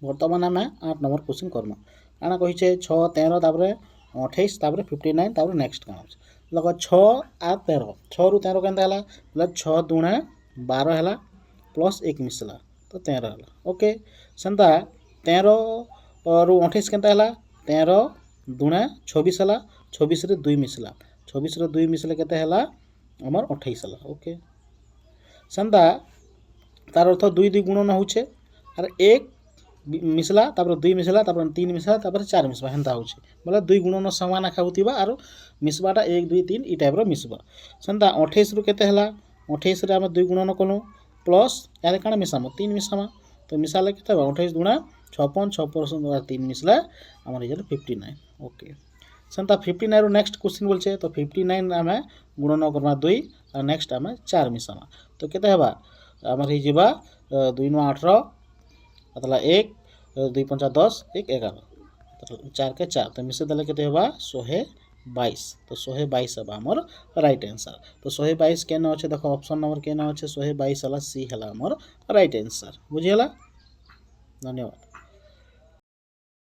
बर्तमान आम 8 number question Karma काଣା कहिछे 6 13 तापर 28 तापर 59 तापर नेक्स्ट काଣା लग 6 आ 13 6 रु 13 केनता हला बोले 6 दुणे 12 हला प्लस 1 मिसला तो 13 हला ओके सेंता 13 रु 28 केनता हला 13 दुणे 26 हला 26 रे 2 मिसला 26 रे 2 मिसले केते हला हमर 28 हला ओके सेंता तार अर्थ 2 2 गुणन होचे आर 1 मिसला तापर 2 मिसला तापर 3 मिसला तापर 4 मिसबा हेंता होचे बोले 2 गुणन समान आखा होतिबा आरो मिसबाटा 1 2 3 ई टाइप रो मिसबा सेंता 28 रु केते हला 28 रे हम 2 गुणन कलु प्लस यारे काना मिसाम 3 मिसामा तो मिसाले केते 28 गुणा 56 6% 3 मिसला हमर इजल 59 ओके सेंता 59 रो नेक्स्ट क्वेश्चन बोलछे तो 59 आमे गुणन करमा 2 और नेक्स्ट आमे 4 मिसामा तो केते हेबा हमर हि जिबा 2 नु 18 अतला 1 2 5 10 1 11 4 के 4 तो मिसे दले केते हेबा 122 तो 122 हेबा हमर राइट आंसर तो 122 केन अछि देखो ऑप्शन नंबर केन अछि 122 हला सी हला हमर राइट आंसर बुझियला धन्यवाद।